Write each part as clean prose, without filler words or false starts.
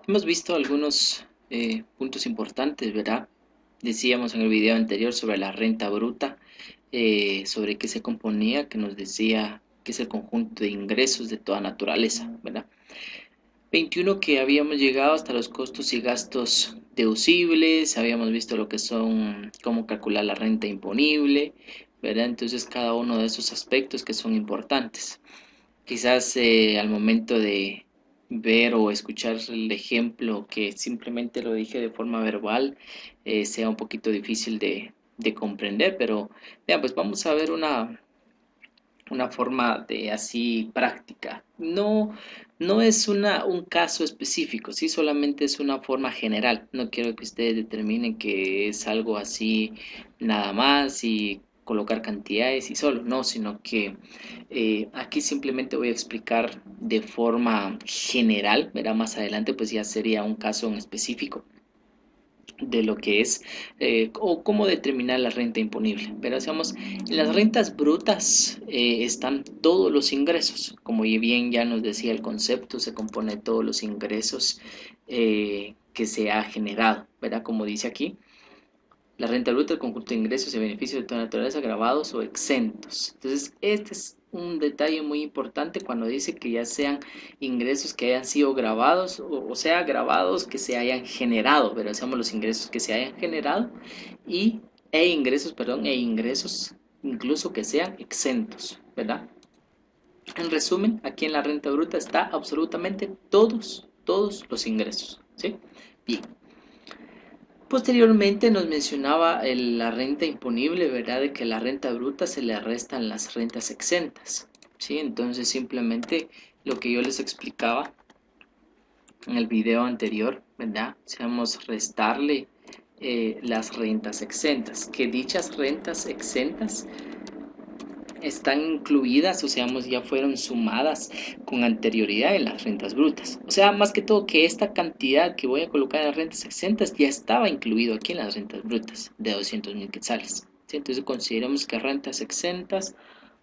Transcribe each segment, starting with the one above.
Hemos visto algunos puntos importantes, ¿verdad? Decíamos en el video anterior sobre la renta bruta, sobre qué se componía, que nos decía que es el conjunto de ingresos de toda naturaleza, ¿verdad? 21 que habíamos llegado hasta los costos y gastos deducibles, habíamos visto lo que son, cómo calcular la renta imponible, ¿verdad? Entonces cada uno de esos aspectos que son importantes. Quizás al momento de ver o escuchar el ejemplo que simplemente lo dije de forma verbal, sea un poquito difícil de comprender, pero vean, pues vamos a ver una forma de así práctica. No es un caso específico, sí, solamente es una forma general. No quiero que ustedes determinen que es algo así nada más y colocar cantidades y solo, no, sino que aquí simplemente voy a explicar de forma general, verá más adelante, pues ya sería un caso en específico de lo que es o cómo determinar la renta imponible. Pero hacemos, en las rentas brutas están todos los ingresos, como bien ya nos decía el concepto, se compone de todos los ingresos que se ha generado, ¿verdad? Como dice aquí, la renta bruta, el conjunto de ingresos y beneficios de toda naturaleza grabados o exentos. Entonces, este es un detalle muy importante cuando dice que ya sean ingresos que hayan sido grabados, o sea, grabados que se hayan generado, pero hacemos los ingresos que se hayan generado y e ingresos incluso que sean exentos, ¿verdad? En resumen, aquí en la renta bruta está absolutamente todos los ingresos, ¿sí? Bien. Posteriormente nos mencionaba la renta imponible, ¿verdad? De que la renta bruta se le restan las rentas exentas, ¿sí? Entonces simplemente lo que yo les explicaba en el video anterior, ¿verdad? Seamos restarle las rentas exentas, que dichas rentas exentas están incluidas, o sea, ya fueron sumadas con anterioridad en las rentas brutas. O sea, más que todo que esta cantidad que voy a colocar en las rentas exentas ya estaba incluido aquí en las rentas brutas de 200.000 quetzales. ¿Sí? Entonces consideremos que rentas exentas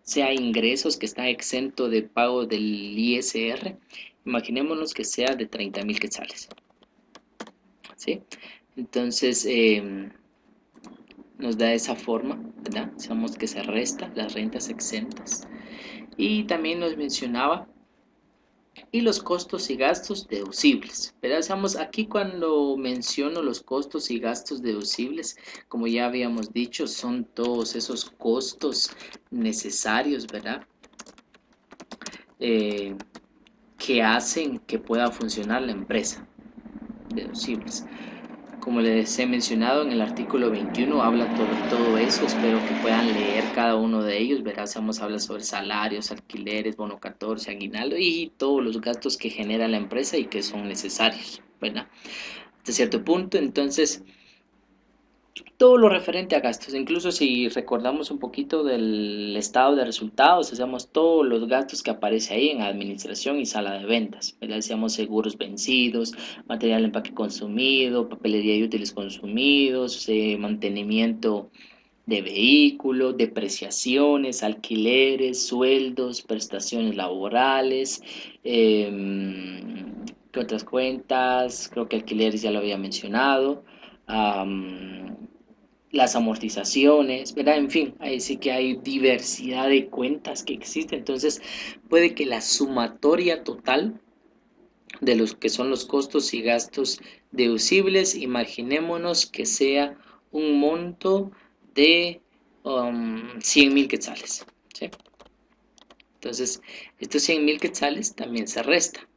sea ingresos que están exento de pago del ISR. Imaginémonos que sea de 30.000 quetzales. ¿Sí? Entonces, nos da esa forma, ¿verdad? Sabemos que se resta las rentas exentas. Y también nos mencionaba y los costos y gastos deducibles. ¿Verdad? Sabemos aquí cuando menciono los costos y gastos deducibles, como ya habíamos dicho, son todos esos costos necesarios, ¿verdad? Eh, que hacen que pueda funcionar la empresa, deducibles. Como les he mencionado en el artículo 21 habla todo eso, espero que puedan leer cada uno de ellos, verás, habla sobre salarios, alquileres, bono 14, aguinaldo y todos los gastos que genera la empresa y que son necesarios, ¿verdad? Hasta cierto punto, entonces, todo lo referente a gastos, incluso si recordamos un poquito del estado de resultados, hacemos todos los gastos que aparece ahí en administración y sala de ventas, ¿verdad? Hacemos seguros vencidos, material de empaque consumido, papelería y útiles consumidos, mantenimiento de vehículos, depreciaciones, alquileres, sueldos, prestaciones laborales, ¿qué otras cuentas? Creo que alquileres ya lo había mencionado. Las amortizaciones, ¿verdad? En fin, ahí sí que hay diversidad de cuentas que existen, entonces puede que la sumatoria total de los que son los costos y gastos deducibles, imaginémonos que sea un monto de 100.000 quetzales, ¿sí? Entonces, estos 100.000 quetzales también se resta.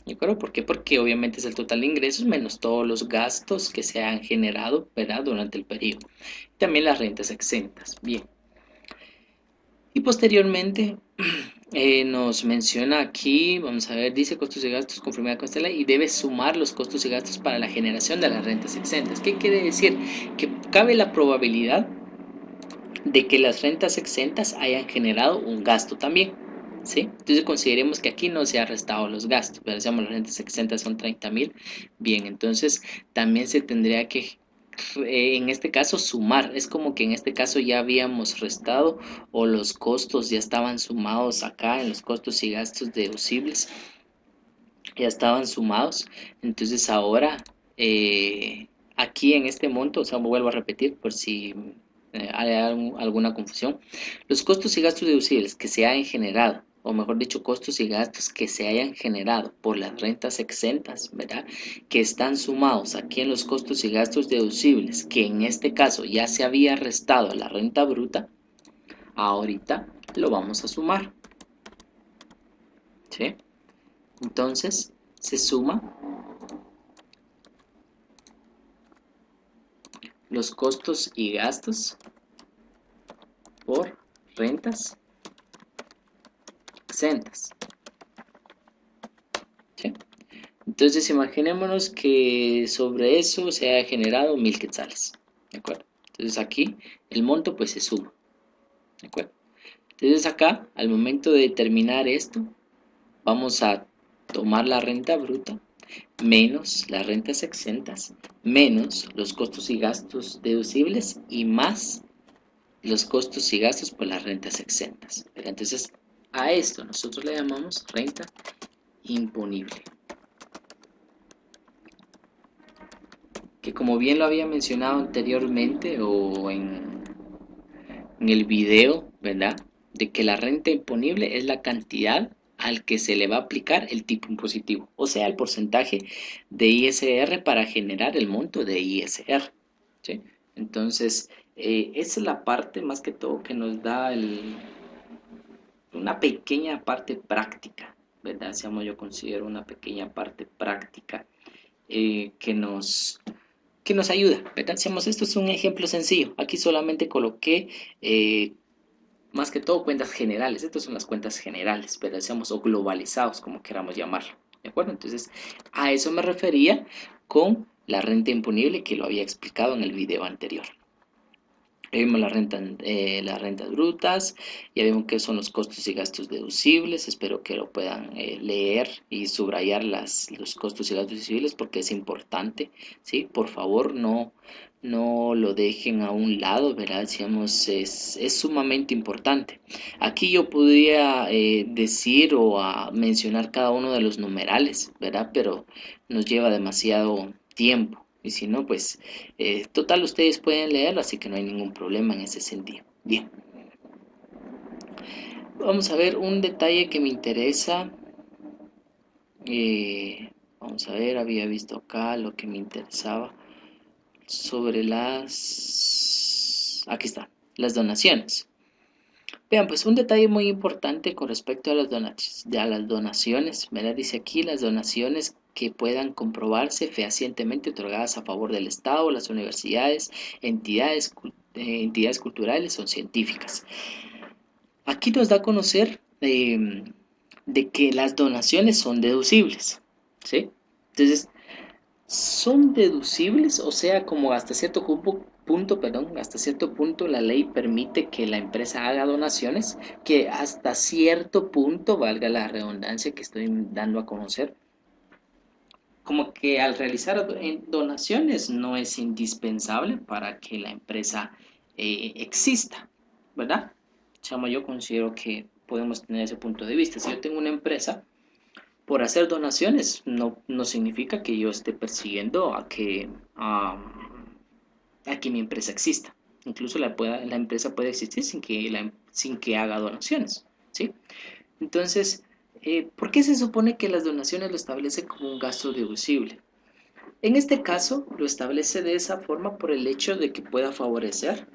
¿De acuerdo? ¿Por qué? Porque obviamente es el total de ingresos menos todos los gastos que se han generado, ¿verdad? Durante el periodo. También las rentas exentas. Bien. Y posteriormente nos menciona aquí, vamos a ver, dice costos y gastos conformidad con esta ley y debe sumar los costos y gastos para la generación de las rentas exentas. ¿Qué quiere decir? Que cabe la probabilidad de que las rentas exentas hayan generado un gasto también. ¿Sí? Entonces consideremos que aquí no se han restado los gastos, pero decíamos las rentas exentas son 30.000. Bien, entonces también se tendría que en este caso sumar, es como que en este caso ya habíamos restado o los costos ya estaban sumados acá en los costos y gastos deducibles ya estaban sumados. Entonces ahora, aquí en este monto, o sea, vuelvo a repetir por si hay alguna confusión, los costos y gastos deducibles que se hayan generado, o mejor dicho, costos y gastos que se hayan generado por las rentas exentas, ¿verdad? Que están sumados aquí en los costos y gastos deducibles, que en este caso ya se había restado la renta bruta, ahorita lo vamos a sumar, ¿sí? Entonces, se suma los costos y gastos por rentas exentas, ¿sí? Entonces imaginémonos que sobre eso se haya generado 1000 quetzales, ¿de acuerdo? Entonces aquí el monto pues se suma, ¿de acuerdo? Entonces acá, al momento de determinar esto, vamos a tomar la renta bruta menos las rentas exentas, menos los costos y gastos deducibles y más los costos y gastos por las rentas exentas. Entonces, a esto nosotros le llamamos renta imponible. Que como bien lo había mencionado anteriormente o en el video, ¿verdad? De que la renta imponible es la cantidad al que se le va a aplicar el tipo impositivo, o sea, el porcentaje de ISR para generar el monto de ISR, ¿sí? Entonces, esa es la parte más que todo que nos da una pequeña parte práctica, ¿verdad? Yo considero una pequeña parte práctica que nos ayuda, ¿verdad? Esto es un ejemplo sencillo. Aquí solamente coloqué más que todo cuentas generales. Estas son las cuentas generales, ¿verdad? O globalizados, como queramos llamarlo, ¿de acuerdo? Entonces, a eso me refería con la renta imponible que lo había explicado en el video anterior. Vimos las rentas brutas, ya vimos qué son los costos y gastos deducibles. Espero que lo puedan leer y subrayar los costos y gastos deducibles porque es importante, ¿sí? Por favor, no lo dejen a un lado, ¿verdad? Es sumamente importante. Aquí yo podría decir o mencionar cada uno de los numerales, ¿verdad? Pero nos lleva demasiado tiempo. Y si no, pues total ustedes pueden leerlo, así que no hay ningún problema en ese sentido. Bien, vamos a ver un detalle que me interesa. Vamos a ver, había visto acá lo que me interesaba sobre aquí está, las donaciones. Vean, pues un detalle muy importante con respecto a las donaciones, ¿verdad? Dice aquí las donaciones que puedan comprobarse fehacientemente otorgadas a favor del Estado, las universidades, entidades culturales o científicas. Aquí nos da a conocer de que las donaciones son deducibles, ¿sí? Entonces, son deducibles, o sea, como hasta cierto punto la ley permite que la empresa haga donaciones, que hasta cierto punto, valga la redundancia que estoy dando a conocer, como que al realizar donaciones no es indispensable para que la empresa exista, ¿verdad? Chamo, yo considero que podemos tener ese punto de vista. Si yo tengo una empresa, por hacer donaciones no significa que yo esté persiguiendo a que mi empresa exista. Incluso la empresa puede existir sin que haga donaciones, ¿sí? Entonces, ¿por qué se supone que las donaciones lo establece como un gasto deducible? En este caso, lo establece de esa forma por el hecho de que pueda favorecer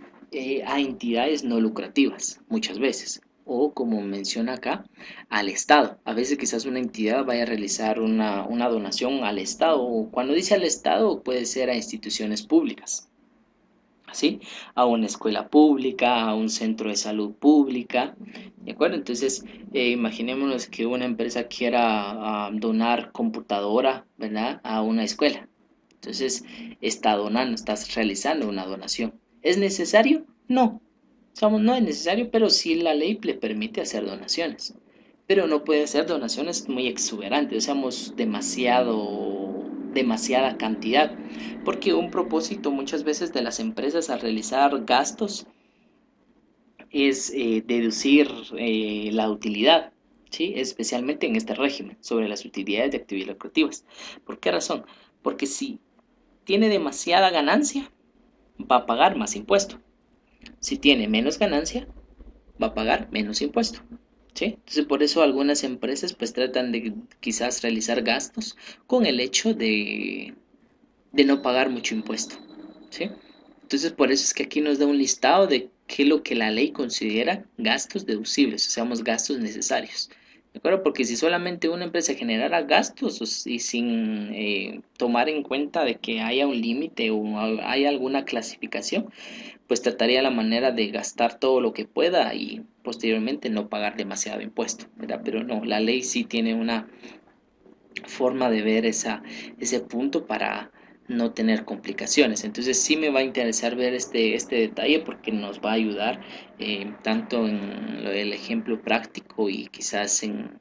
a entidades no lucrativas, muchas veces, o como menciona acá, al Estado. A veces quizás una entidad vaya a realizar una donación al Estado, o cuando dice al Estado puede ser a instituciones públicas, ¿sí? A una escuela pública, a un centro de salud pública, ¿de acuerdo? Entonces, imaginémonos que una empresa quiera donar computadora, ¿verdad? A una escuela. Entonces, estás realizando una donación. ¿Es necesario? No. No es necesario, pero sí la ley le permite hacer donaciones. Pero no puede hacer donaciones muy exuberantes, demasiada cantidad, porque un propósito muchas veces de las empresas al realizar gastos es deducir la utilidad. ¿sí? Especialmente en este régimen, sobre las utilidades de actividades lucrativas. ¿Por qué razón? Porque si tiene demasiada ganancia, va a pagar más impuesto. Si tiene menos ganancia, va a pagar menos impuesto. ¿Sí? Entonces por eso algunas empresas pues tratan de quizás realizar gastos con el hecho de no pagar mucho impuesto. ¿Sí? Entonces por eso es que aquí nos da un listado de qué es lo que la ley considera gastos deducibles, o sea, gastos necesarios. ¿De acuerdo? Porque si solamente una empresa generara gastos y sin tomar en cuenta de que haya un límite o haya alguna clasificación, pues trataría la manera de gastar todo lo que pueda y posteriormente no pagar demasiado impuesto, ¿verdad? Pero no, la ley sí tiene una forma de ver ese punto para no tener complicaciones. Entonces sí me va a interesar ver este detalle porque nos va a ayudar tanto en el ejemplo práctico y quizás en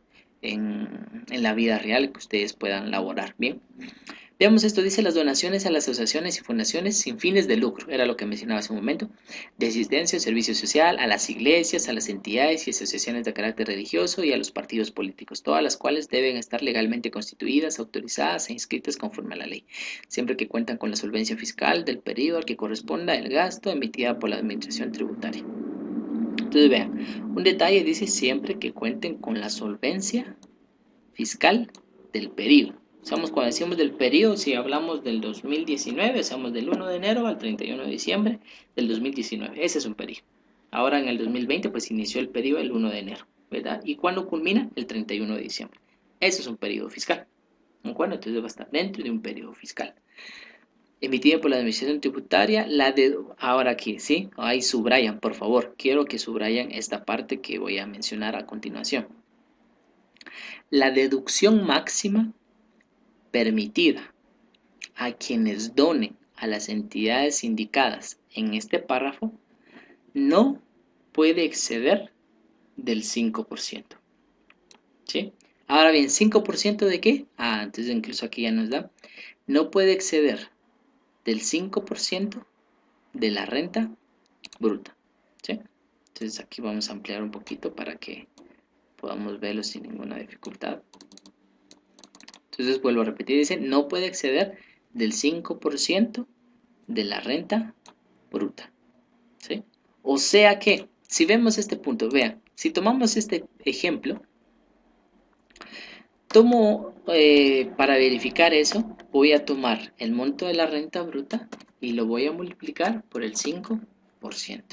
la vida real que ustedes puedan laborar bien. Veamos esto, dice las donaciones a las asociaciones y fundaciones sin fines de lucro, era lo que mencionaba hace un momento, de asistencia o servicio social, a las iglesias, a las entidades y asociaciones de carácter religioso y a los partidos políticos, todas las cuales deben estar legalmente constituidas, autorizadas e inscritas conforme a la ley, siempre que cuentan con la solvencia fiscal del periodo al que corresponda el gasto emitida por la administración tributaria. Entonces vean, un detalle dice siempre que cuenten con la solvencia fiscal del periodo. Cuando decimos del periodo, si hablamos del 2019, estamos del 1 de enero al 31 de diciembre del 2019. Ese es un periodo. Ahora en el 2020, pues inició el periodo el 1 de enero, ¿verdad? ¿Y cuándo culmina? El 31 de diciembre. Ese es un periodo fiscal. ¿De acuerdo? Entonces va a estar dentro de un periodo fiscal. Emitida por la Administración Tributaria, ahora aquí, ¿sí? Ahí subrayan, por favor. Quiero que subrayan esta parte que voy a mencionar a continuación. La deducción máxima permitida a quienes donen a las entidades indicadas en este párrafo no puede exceder del 5%. ¿Sí? Ahora bien, ¿5% de qué? Entonces incluso aquí ya nos da. No puede exceder del 5% de la renta bruta. ¿Sí? Entonces aquí vamos a ampliar un poquito para que podamos verlo sin ninguna dificultad. Entonces vuelvo a repetir, dice, no puede exceder del 5% de la renta bruta. ¿Sí? O sea que, si vemos este punto, vean, si tomamos este ejemplo, para verificar eso, voy a tomar el monto de la renta bruta y lo voy a multiplicar por el 5%.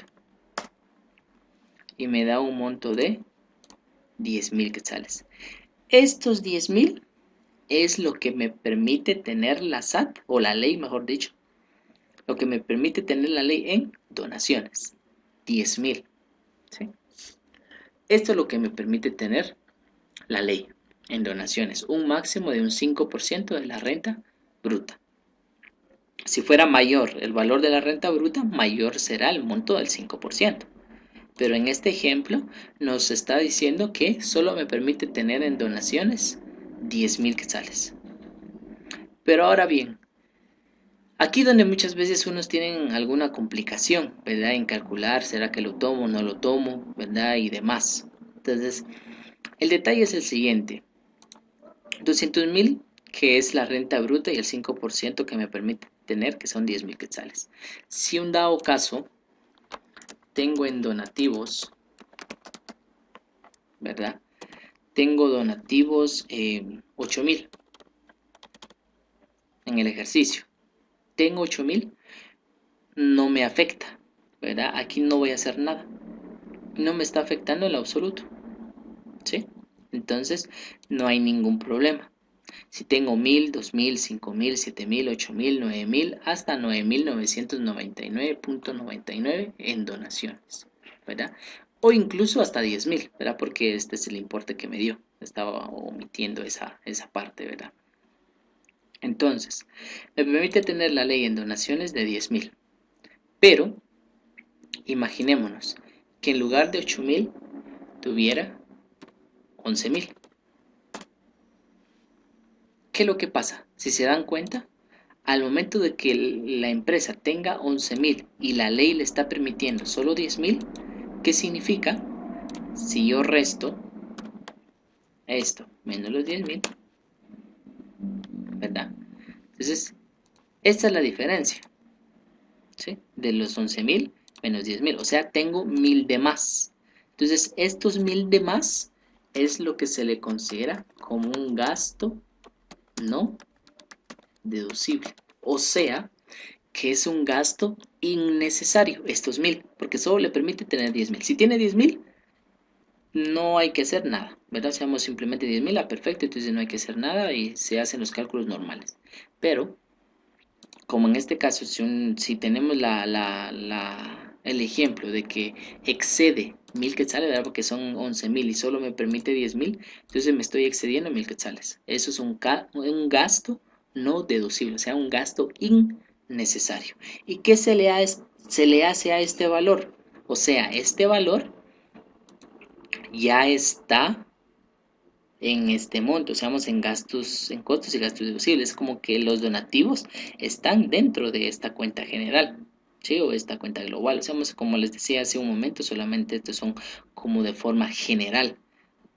Y me da un monto de 10.000 quetzales. Estos 10.000 es lo que me permite tener la SAT, o la ley mejor dicho, lo que me permite tener la ley en donaciones. 10.000. ¿Sí? Esto es lo que me permite tener la ley en donaciones, un máximo de un 5% de la renta bruta. Si fuera mayor el valor de la renta bruta, mayor será el monto del 5%. Pero en este ejemplo nos está diciendo que solo me permite tener en donaciones 10.000 quetzales. Pero ahora bien, aquí donde muchas veces unos tienen alguna complicación, ¿verdad? En calcular, ¿será que lo tomo o no lo tomo? ¿Verdad? Y demás. Entonces, el detalle es el siguiente. 200.000, que es la renta bruta, y el 5% que me permite tener, que son 10.000 quetzales. Si un dado caso tengo en donativos, ¿verdad? Tengo donativos 8.000 en el ejercicio. Tengo 8.000, no me afecta, ¿verdad? Aquí no voy a hacer nada. No me está afectando en lo absoluto, ¿sí? Entonces, no hay ningún problema. Si tengo 1.000, 2.000, 5.000, 7.000, 8.000, 9.000, hasta 9.999.99 en donaciones, ¿verdad? O incluso hasta 10.000, ¿verdad? Porque este es el importe que me dio. Estaba omitiendo esa parte, ¿verdad? Entonces, me permite tener la ley en donaciones de 10.000. Pero, imaginémonos que en lugar de 8.000 tuviera 11.000. ¿Qué es lo que pasa? Si se dan cuenta, al momento de que la empresa tenga 11.000 y la ley le está permitiendo solo 10.000, ¿qué significa? Si yo resto Esto, menos los 10.000, ¿verdad? Entonces, esta es la diferencia, ¿sí? De los 11.000 menos 10.000, o sea, tengo 1.000 de más. Entonces, estos 1.000 de más es lo que se le considera como un gasto no deducible. O sea, que es un gasto innecesario, estos 1.000, porque solo le permite tener 10.000. Si tiene 10.000, no hay que hacer nada, ¿verdad? Seamos simplemente 10.000, perfecto, entonces no hay que hacer nada y se hacen los cálculos normales. Pero, como en este caso, si tenemos el ejemplo de que excede 1.000 quetzales, ¿verdad? Porque son 11.000 y solo me permite 10.000, entonces me estoy excediendo 1.000 quetzales. Eso es un gasto no deducible, o sea, un gasto innecesario. ¿Y qué se le hace a este valor? O sea, este valor ya está en este monto, o sea, en gastos, en costos y gastos deducibles. Es como que los donativos están dentro de esta cuenta general, ¿sí? O esta cuenta global. O sea, como les decía hace un momento, solamente estos son como de forma general.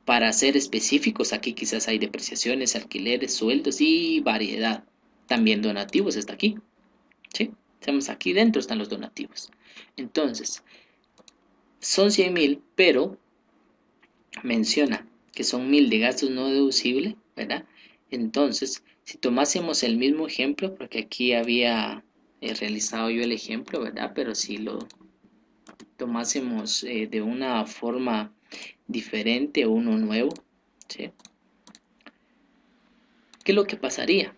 Para ser específicos, aquí quizás hay depreciaciones, alquileres, sueldos y variedad. También donativos está aquí, ¿sí? Estamos aquí dentro están los donativos. Entonces, son 100.000, pero menciona que son 1.000 de gastos no deducibles, ¿verdad? Entonces, si tomásemos el mismo ejemplo, porque aquí había realizado yo el ejemplo, ¿verdad? Pero si lo tomásemos de una forma diferente o uno nuevo, ¿sí? ¿Qué es lo que pasaría?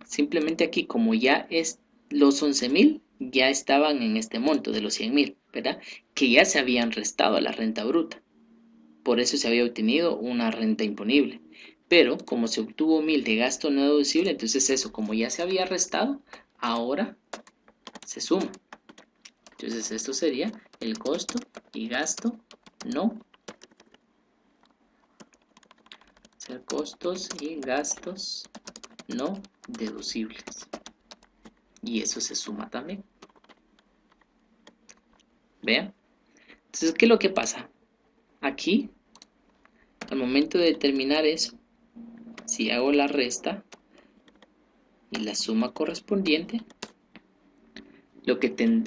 Simplemente aquí, como ya es los 11.000, ya estaban en este monto de los 100.000, ¿verdad? Que ya se habían restado a la renta bruta. Por eso se había obtenido una renta imponible. Pero como se obtuvo 1.000 de gasto no deducible, entonces eso, como ya se había restado, ahora se suma. Entonces esto sería el costo y gasto no, o sea, costos y gastos no deducibles. Y eso se suma también. Vean. Entonces, ¿qué es lo que pasa? Aquí, al momento de determinar eso, si hago la resta y la suma correspondiente,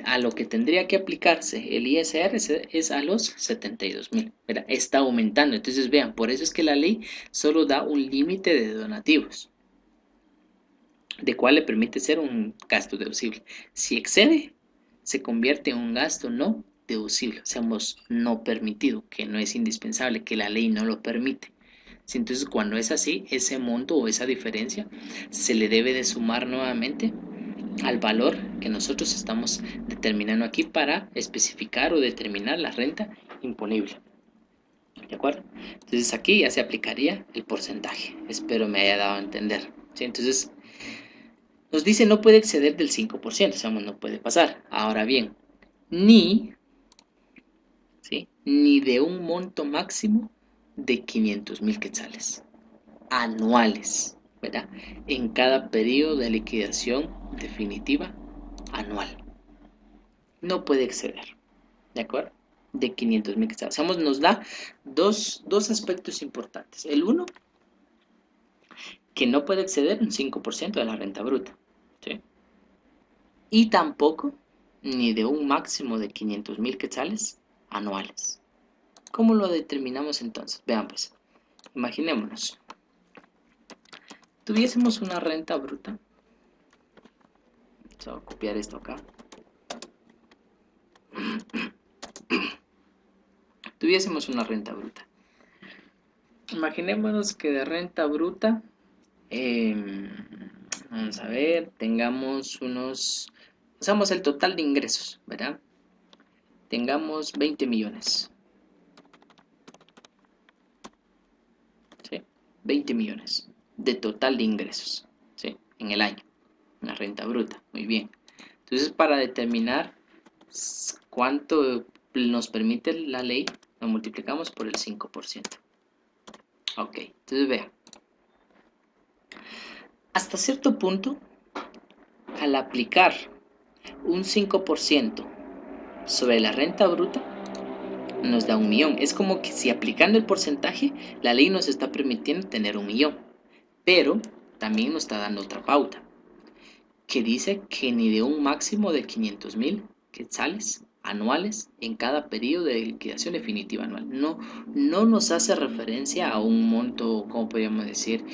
a lo que tendría que aplicarse el ISR es a los 72.000. Está aumentando. Entonces vean, por eso es que la ley solo da un límite de donativos, de cual le permite ser un gasto deducible. Si excede, se convierte en un gasto no deducible, o sea, no permitido, que no es indispensable, que la ley no lo permite. Entonces, cuando es así, ese monto o esa diferencia se le debe de sumar nuevamente al valor que nosotros estamos determinando aquí para especificar o determinar la renta imponible. ¿De acuerdo? Entonces aquí ya se aplicaría el porcentaje. Espero me haya dado a entender. ¿Sí? Entonces nos dice no puede exceder del 5%, o sea, no puede pasar. Ahora bien, ni, ¿sí? Ni de un monto máximo de 500.000 quetzales anuales, ¿verdad? En cada periodo de liquidación definitiva anual. No puede exceder, ¿de acuerdo? De 500.000 quetzales. Nos da dos aspectos importantes. El uno, que no puede exceder un 5% de la renta bruta, ¿sí? Y tampoco ni de un máximo de 500.000 quetzales anuales. ¿Cómo lo determinamos entonces? Vean pues, imaginémonos, tuviésemos una renta bruta. Vamos a copiar esto acá. Tuviésemos una renta bruta. Imaginémonos que de renta bruta, vamos a ver, tengamos usamos el total de ingresos, ¿verdad? Tengamos 20 millones, ¿sí? 20 millones de total de ingresos, ¿sí? En el año, una renta bruta, muy bien. Entonces, para determinar cuánto nos permite la ley, lo multiplicamos por el 5%. Ok, entonces vean. Hasta cierto punto, al aplicar un 5% sobre la renta bruta, nos da 1.000.000. Es como que si aplicando el porcentaje, la ley nos está permitiendo tener 1.000.000, pero también nos está dando otra pauta, que dice que ni de un máximo de 500.000 quetzales anuales en cada periodo de liquidación definitiva anual. No, no nos hace referencia a un monto, como podríamos decir,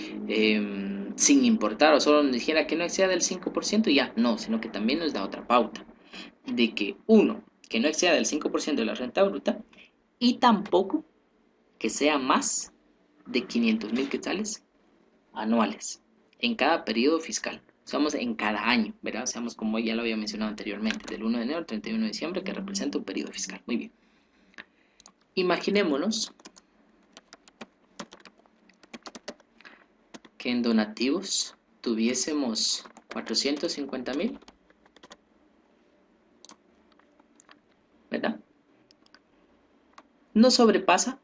sin importar, o solo nos dijera que no exceda del 5% y ya, no, sino que también nos da otra pauta, de que uno, que no exceda del 5% de la renta bruta y tampoco que sea más de 500.000 quetzales anuales en cada periodo fiscal. Somos en cada año, ¿verdad? Seamos como ya lo había mencionado anteriormente, del 1 de enero al 31 de diciembre, que representa un periodo fiscal. Muy bien. Imaginémonos que en donativos tuviésemos 450.000, ¿verdad? No sobrepasa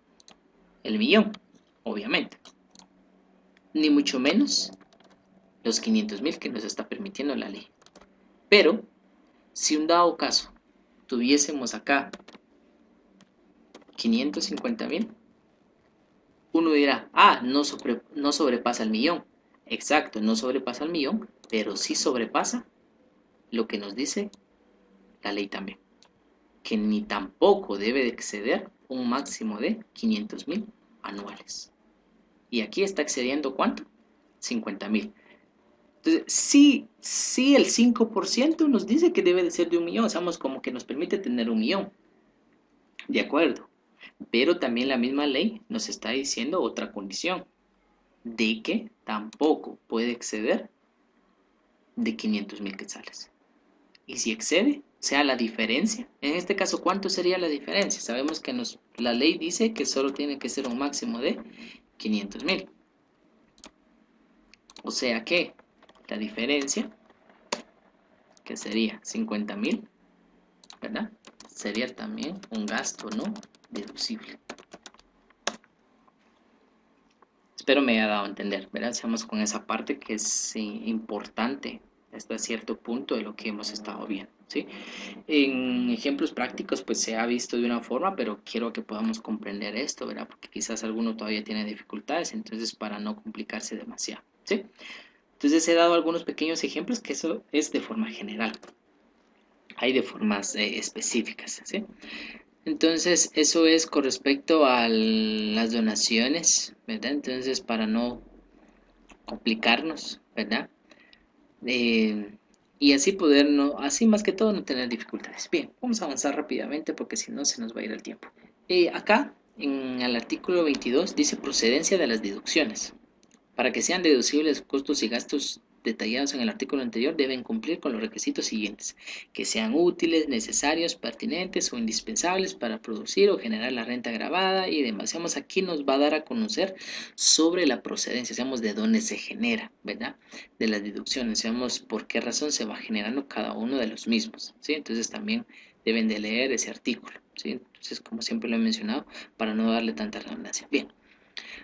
el 1.000.000, obviamente, ni mucho menos los 500.000 que nos está permitiendo la ley. Pero, si un dado caso tuviésemos acá 550.000, uno dirá, no sobrepasa el 1.000.000. Exacto, no sobrepasa el 1.000.000, pero sí sobrepasa lo que nos dice la ley también, que ni tampoco debe de exceder un máximo de 500.000 anuales. Y aquí está excediendo ¿cuánto? 50.000. Entonces, sí el 5% nos dice que debe de ser de 1.000.000, o sea, como que nos permite tener 1.000.000. De acuerdo. Pero también la misma ley nos está diciendo otra condición, de que tampoco puede exceder de 500.000 quetzales. Y si excede, sea la diferencia. En este caso, ¿cuánto sería la diferencia? Sabemos que la ley dice que solo tiene que ser un máximo de 500.000. O sea que la diferencia, que sería 50.000, ¿verdad? Sería también un gasto no deducible. Espero me haya dado a entender, ¿verdad? Seamos con esa parte que es importante hasta cierto punto de lo que hemos estado viendo, ¿sí? En ejemplos prácticos pues se ha visto de una forma, pero quiero que podamos comprender esto, ¿verdad? Porque quizás alguno todavía tiene dificultades, entonces para no complicarse demasiado, ¿sí? Entonces he dado algunos pequeños ejemplos que eso es de forma general. Hay de formas específicas, ¿sí? Entonces, eso es con respecto a las donaciones, ¿verdad? Entonces, para no complicarnos, ¿verdad? Eh, y así poder, no, así más que todo, no tener dificultades. Bien, vamos a avanzar rápidamente porque si no se nos va a ir el tiempo. Acá, en el artículo 22, dice procedencia de las deducciones. Para que sean deducibles costos y gastos detallados en el artículo anterior, deben cumplir con los requisitos siguientes: que sean útiles, necesarios, pertinentes o indispensables para producir o generar la renta gravada y demás. Aquí nos va a dar a conocer sobre la procedencia, de dónde se genera, ¿verdad? De las deducciones, por qué razón se va generando cada uno de los mismos, ¿sí? Entonces también deben de leer ese artículo, ¿sí? Entonces, como siempre lo he mencionado, para no darle tanta redundancia. Bien.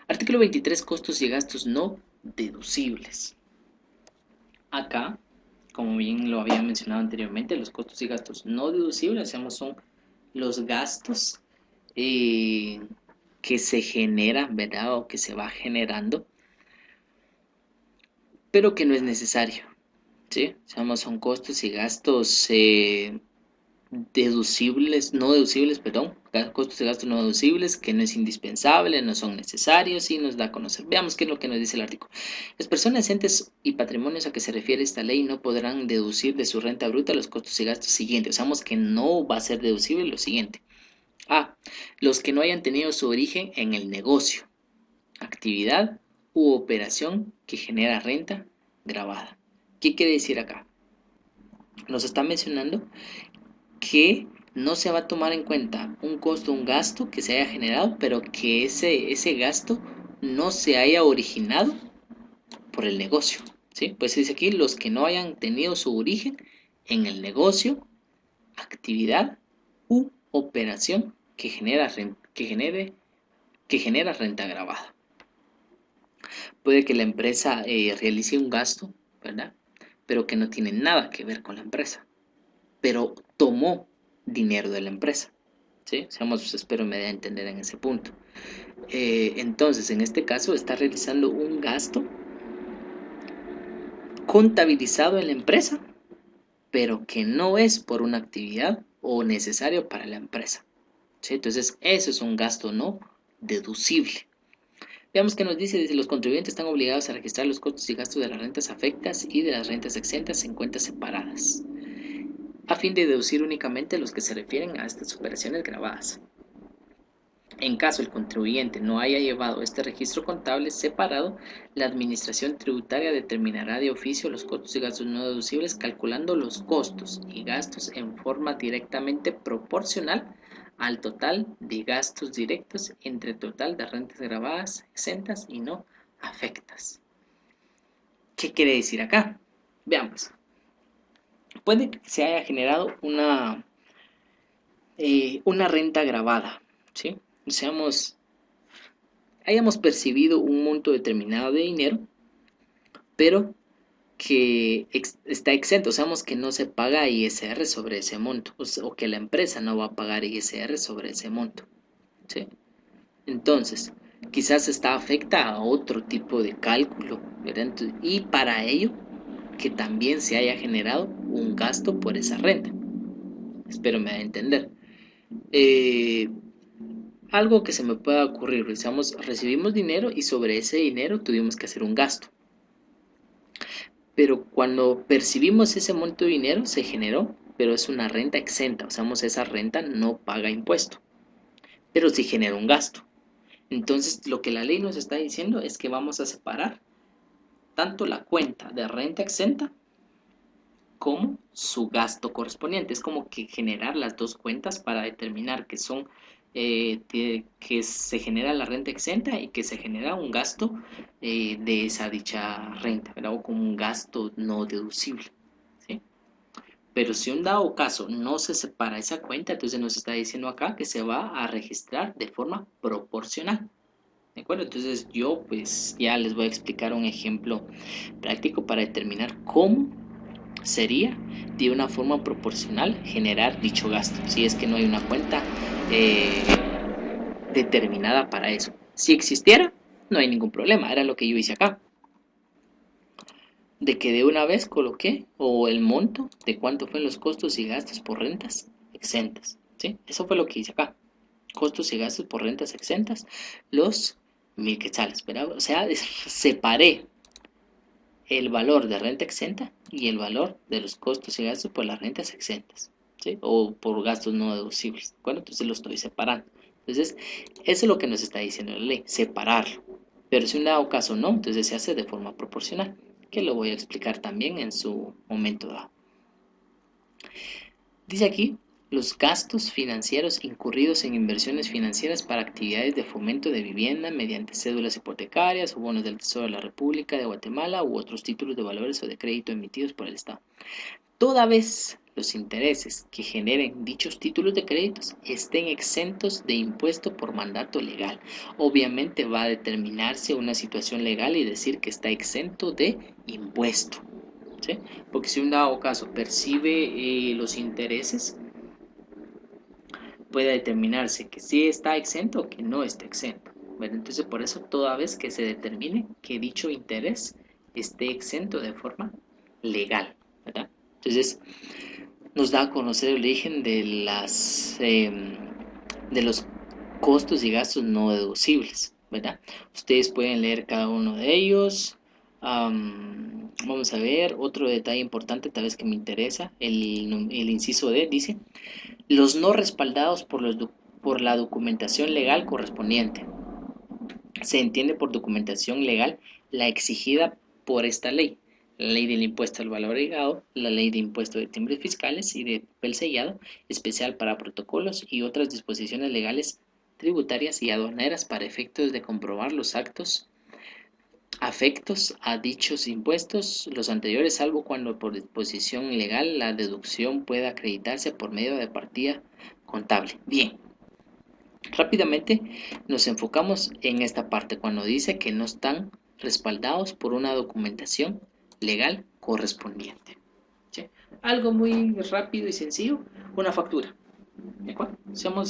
Artículo 23, costos y gastos no deducibles. Acá, como bien lo había mencionado anteriormente, los costos y gastos no deducibles, son los gastos que se generan, ¿verdad? O que se va generando, pero que no es necesario, ¿sí? Son costos y gastos no deducibles, perdón, costos de gastos no deducibles, que no es indispensable, no son necesarios y nos da a conocer. Veamos qué es lo que nos dice el artículo. Las personas, entes y patrimonios a que se refiere esta ley no podrán deducir de su renta bruta los costos y gastos siguientes. Que no va a ser deducible lo siguiente. A. Los que no hayan tenido su origen en el negocio, actividad u operación que genera renta gravada. ¿Qué quiere decir acá? Nos está mencionando que no se va a tomar en cuenta un costo, un gasto que se haya generado, pero que ese gasto no se haya originado por el negocio, ¿sí? Pues dice aquí los que no hayan tenido su origen en el negocio, actividad u operación que genera renta gravada. Puede que la empresa realice un gasto, ¿verdad? Pero que no tiene nada que ver con la empresa, pero tomó dinero de la empresa. ¿sí? Seamos, espero me dé a entender en ese punto. Entonces, en este caso, está realizando un gasto contabilizado en la empresa, pero que no es por una actividad o necesario para la empresa, ¿sí? Entonces, eso es un gasto no deducible. Veamos qué nos dice. Dice, los contribuyentes están obligados a registrar los costos y gastos de las rentas afectas y de las rentas exentas en cuentas separadas, a fin de deducir únicamente los que se refieren a estas operaciones grabadas. En caso el contribuyente no haya llevado este registro contable separado, la Administración Tributaria determinará de oficio los costos y gastos no deducibles calculando los costos y gastos en forma directamente proporcional al total de gastos directos entre el total de rentas grabadas, exentas y no afectas. ¿Qué quiere decir acá? Veamos. Puede que se haya generado una renta grabada, ¿sí? Hayamos percibido un monto determinado de dinero, pero que está exento, sabemos que no se paga ISR sobre ese monto, o que la empresa no va a pagar ISR sobre ese monto, ¿sí? Entonces, quizás está afecta a otro tipo de cálculo, ¿verdad? Y para ello, que también se haya generado un gasto por esa renta. Espero me da a entender. Eh, Algo que se me pueda ocurrir, recibimos dinero y sobre ese dinero tuvimos que hacer un gasto. Pero cuando percibimos ese monto de dinero se generó, pero es una renta exenta, o sea, esa renta no paga impuesto, pero sí genera un gasto. Entonces, lo que la ley nos está diciendo es que vamos a separar tanto la cuenta de renta exenta como su gasto correspondiente. Es como que generar las dos cuentas para determinar que son que se genera la renta exenta y que se genera un gasto de esa dicha renta, ¿verdad? O como un gasto no deducible, ¿sí? Pero si un dado caso no se separa esa cuenta, entonces nos está diciendo acá que se va a registrar de forma proporcional. ¿De acuerdo? Entonces yo pues ya les voy a explicar un ejemplo práctico para determinar cómo sería de una forma proporcional generar dicho gasto, si es que no hay una cuenta eh, determinada para eso. Si existiera, no hay ningún problema, era lo que yo hice acá, de que de una vez coloqué o el monto de cuánto fue los costos y gastos por rentas exentas, ¿sí? Eso fue lo que hice acá, costos y gastos por rentas exentas, los 1000 quetzales, ¿verdad? O sea, separé el valor de renta exenta y el valor de los costos y gastos por las rentas exentas, ¿sí? O por gastos no deducibles, ¿de acuerdo? Entonces lo estoy separando. Entonces, eso es lo que nos está diciendo la ley, separarlo. Pero si un dado caso no, entonces se hace de forma proporcional, que lo voy a explicar también en su momento dado. Dice aquí, los gastos financieros incurridos en inversiones financieras para actividades de fomento de vivienda mediante cédulas hipotecarias o bonos del Tesoro de la República de Guatemala u otros títulos de valores o de crédito emitidos por el Estado. Toda vez los intereses que generen dichos títulos de créditos estén exentos de impuesto por mandato legal. Obviamente va a determinarse una situación legal y decir que está exento de impuesto, ¿sí? Porque si un dado caso percibe los intereses, puede determinarse que sí está exento o que no está exento. Bueno, entonces por eso toda vez que se determine que dicho interés esté exento de forma legal, ¿verdad? Entonces nos da a conocer el origen de los costos y gastos no deducibles, ¿verdad? Ustedes pueden leer cada uno de ellos. Vamos a ver otro detalle importante, tal vez que me interesa, el inciso D dice, los no respaldados por la documentación legal correspondiente. Se entiende por documentación legal la exigida por esta ley, la ley del impuesto al valor agregado, la ley de impuesto de timbres fiscales y de papel sellado, especial para protocolos y otras disposiciones legales tributarias y aduaneras para efectos de comprobar los actos afectos a dichos impuestos, los anteriores, salvo cuando por disposición legal la deducción pueda acreditarse por medio de partida contable. Bien, rápidamente nos enfocamos en esta parte cuando dice que no están respaldados por una documentación legal correspondiente, ¿sí? Algo muy rápido y sencillo, una factura. ¿De acuerdo?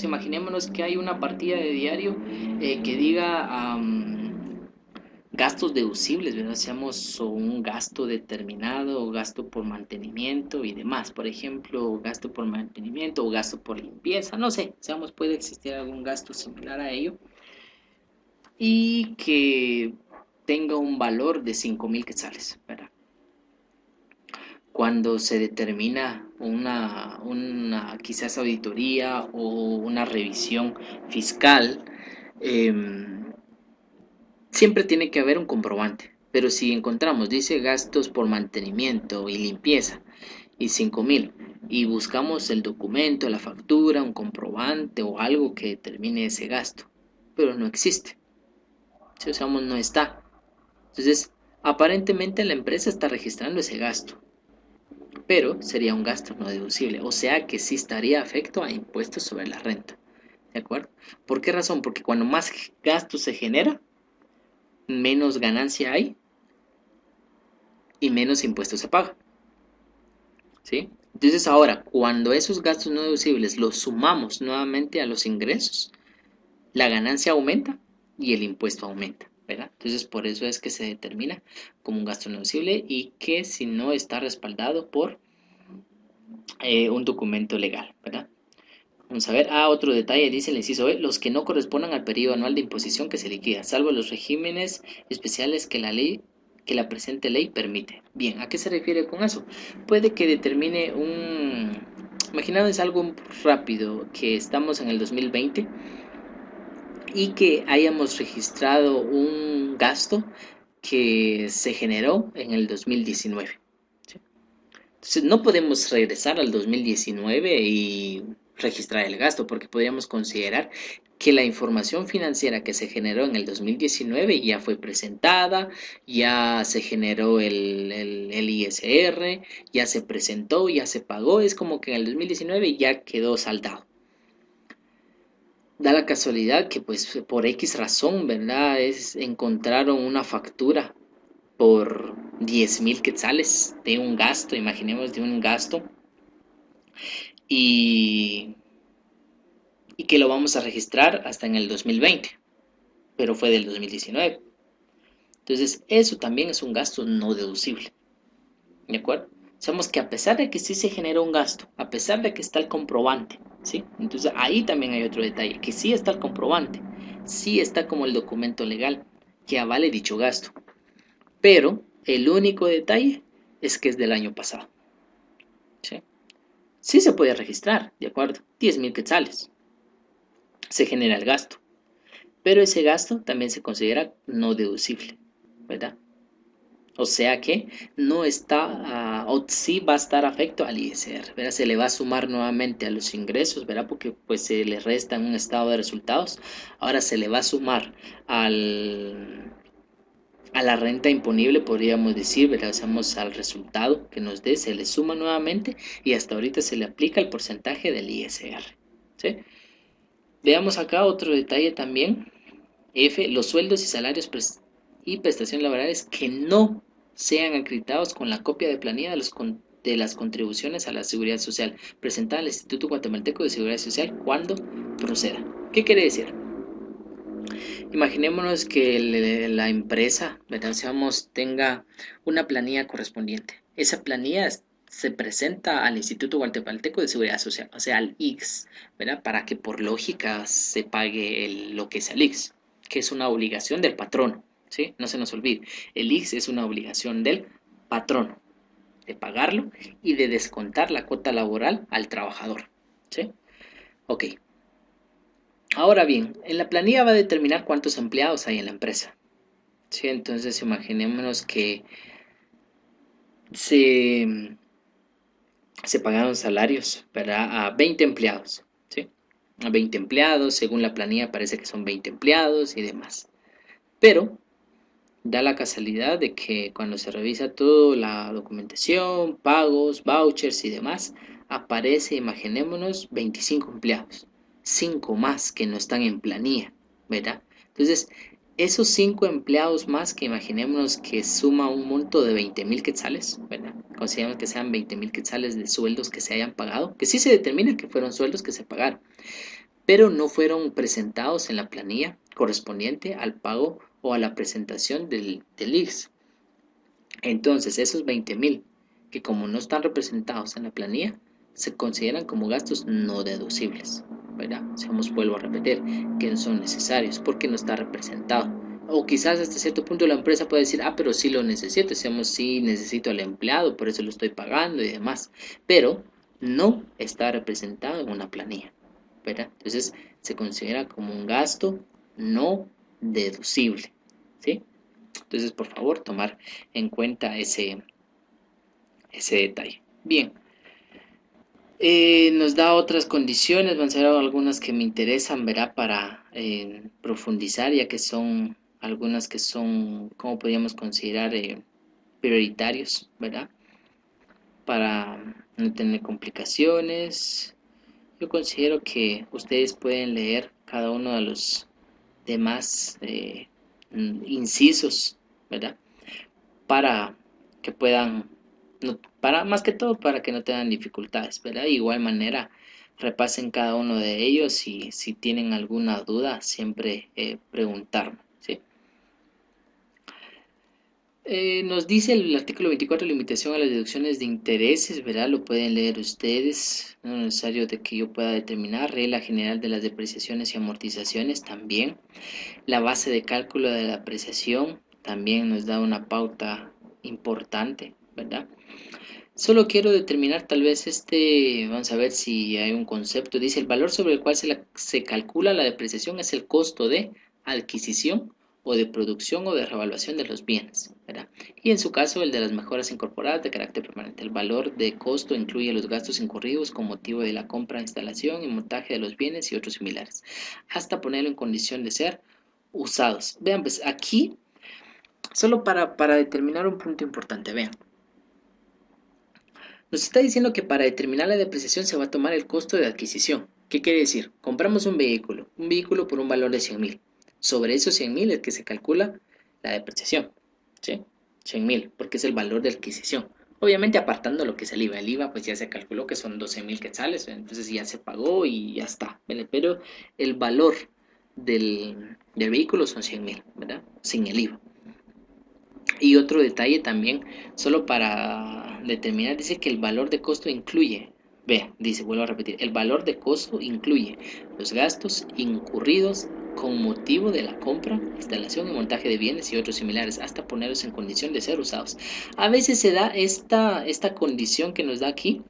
Imaginémonos que hay una partida de diario que diga gastos deducibles, ¿verdad? Seamos un gasto determinado, o gasto por mantenimiento y demás. Por ejemplo, gasto por mantenimiento o gasto por limpieza, no sé, seamos, puede existir algún gasto similar a ello y que tenga un valor de 5.000 quetzales, ¿verdad? Cuando se determina quizás auditoría o una revisión fiscal, siempre tiene que haber un comprobante. Pero si encontramos, dice gastos por mantenimiento y limpieza y 5.000 y buscamos el documento, la factura, un comprobante o algo que determine ese gasto, pero no existe, si usamos no está. Entonces, aparentemente la empresa está registrando ese gasto, pero sería un gasto no deducible, o sea que sí estaría afecto a impuestos sobre la renta. ¿De acuerdo? ¿Por qué razón? Porque cuando más gasto se genera, menos ganancia hay y menos impuestos se paga. ¿Sí? Entonces ahora, cuando esos gastos no deducibles los sumamos nuevamente a los ingresos, la ganancia aumenta y el impuesto aumenta, ¿verdad? Entonces por eso es que se determina como un gasto no deducible y que si no está respaldado por un documento legal, ¿verdad? Vamos a ver, otro detalle, dice el inciso B, los que no correspondan al periodo anual de imposición que se liquida, salvo los regímenes especiales que la presente ley permite. Bien, ¿a qué se refiere con eso? Puede que determine imaginad algo rápido, que estamos en el 2020 y que hayamos registrado un gasto que se generó en el 2019. ¿Sí? Entonces, no podemos regresar al 2019 y registrar el gasto, porque podríamos considerar que la información financiera que se generó en el 2019 ya fue presentada, ya se generó el ISR, ya se presentó, ya se pagó, es como que en el 2019 ya quedó saldado. Da la casualidad que pues por X razón, ¿verdad? Encontraron una factura por 10.000 quetzales de un gasto, imaginemos de un gasto, y, y que lo vamos a registrar hasta en el 2020, pero fue del 2019. Entonces, eso también es un gasto no deducible, ¿de acuerdo? Sabemos que a pesar de que sí se generó un gasto, a pesar de que está el comprobante, ¿sí? Entonces, ahí también hay otro detalle, que sí está el comprobante, sí está como el documento legal que avale dicho gasto, pero el único detalle es que es del año pasado, ¿sí? Sí se puede registrar, ¿de acuerdo? 10.000 quetzales, se genera el gasto, pero ese gasto también se considera no deducible, ¿verdad? O sea que no está, o sí va a estar afecto al ISR, ¿verdad? Se le va a sumar nuevamente a los ingresos, ¿verdad? Porque pues se le resta en un estado de resultados. Ahora se le va a sumar a la renta imponible, podríamos decir, ¿verdad? Hacemos al resultado que nos dé, se le suma nuevamente y hasta ahorita se le aplica el porcentaje del ISR, ¿sí? Veamos acá otro detalle también. F, los sueldos y salarios y prestaciones laborales que no sean acreditados con la copia de planilla de las contribuciones a la seguridad social presentada al Instituto Guatemalteco de Seguridad Social cuando proceda. ¿Qué quiere decir? Imaginémonos que la empresa, ¿verdad? Tenga una planilla correspondiente. Esa planilla se presenta al Instituto Guatemalteco de Seguridad Social, o sea, al IX, ¿verdad? Para que por lógica se pague lo que es el IX, que es una obligación del patrono, ¿sí? No se nos olvide. El IX es una obligación del patrono, de pagarlo y de descontar la cuota laboral al trabajador, ¿sí? Ok. Ahora bien, en la planilla va a determinar cuántos empleados hay en la empresa. Sí, entonces imaginémonos que se, se pagaron salarios, ¿verdad? A 20 empleados, ¿sí? A 20 empleados, según la planilla parece que son 20 empleados y demás. Pero da la casualidad de que cuando se revisa toda la documentación, pagos, vouchers y demás, aparece, imaginémonos, 25 empleados, 5 más que no están en planilla, ¿verdad? Entonces, esos 5 empleados más que imaginémonos que suma un monto de 20.000 quetzales, ¿verdad? consideramos que sean 20.000 quetzales de sueldos que se hayan pagado, que sí se determina que fueron sueldos que se pagaron, pero no fueron presentados en la planilla correspondiente al pago o a la presentación del IRS. Entonces, esos 20.000 que como no están representados en la planilla, se consideran como gastos no deducibles, ¿verdad? Vuelvo a repetir, que no son necesarios porque no está representado. O quizás hasta cierto punto la empresa puede decir, pero sí lo necesito, decimos, sí necesito al empleado, por eso lo estoy pagando y demás, pero no está representado en una planilla, ¿verdad? Entonces se considera como un gasto no deducible, ¿sí? Entonces, por favor, tomar en cuenta ese detalle. Bien, nos da otras condiciones, van a ser algunas que me interesan, verá, para profundizar, ya que son algunas que son, ¿cómo podríamos considerar? Prioritarios, ¿verdad? Para no tener complicaciones. Yo considero que ustedes pueden leer cada uno de los demás incisos, ¿verdad? Para que puedan, para más que todo para que no tengan dificultades, ¿verdad? De igual manera, repasen cada uno de ellos y si tienen alguna duda, siempre preguntarme, ¿sí? Nos dice el artículo 24, limitación a las deducciones de intereses, ¿verdad? Lo pueden leer ustedes, no es necesario de que yo pueda determinar, regla general de las depreciaciones y amortizaciones también, la base de cálculo de la apreciación también nos da una pauta importante, ¿verdad? Solo quiero determinar tal vez vamos a ver si hay un concepto, dice el valor sobre el cual se calcula la depreciación es el costo de adquisición o de producción o de revaluación de los bienes, ¿verdad? Y en su caso el de las mejoras incorporadas de carácter permanente. El valor de costo incluye los gastos incurridos con motivo de la compra, instalación y montaje de los bienes y otros similares, hasta ponerlo en condición de ser usados. Vean, pues aquí, solo para determinar un punto importante, vean. Nos está diciendo que para determinar la depreciación se va a tomar el costo de adquisición. ¿Qué quiere decir? Compramos un vehículo por un valor de 100.000. Sobre esos 100.000 es que se calcula la depreciación, ¿sí? 100.000, porque es el valor de adquisición. Obviamente apartando lo que es el IVA. El IVA pues ya se calculó que son 12.000 quetzales, entonces ya se pagó y ya está, ¿vale? Pero el valor del vehículo son 100.000, ¿verdad? Sin el IVA. Y otro detalle también, solo para determinar, dice que el valor de costo incluye, vea, dice, vuelvo a repetir, el valor de costo incluye los gastos incurridos con motivo de la compra, instalación y montaje de bienes y otros similares, hasta ponerlos en condición de ser usados. A veces se da esta condición que nos da aquí,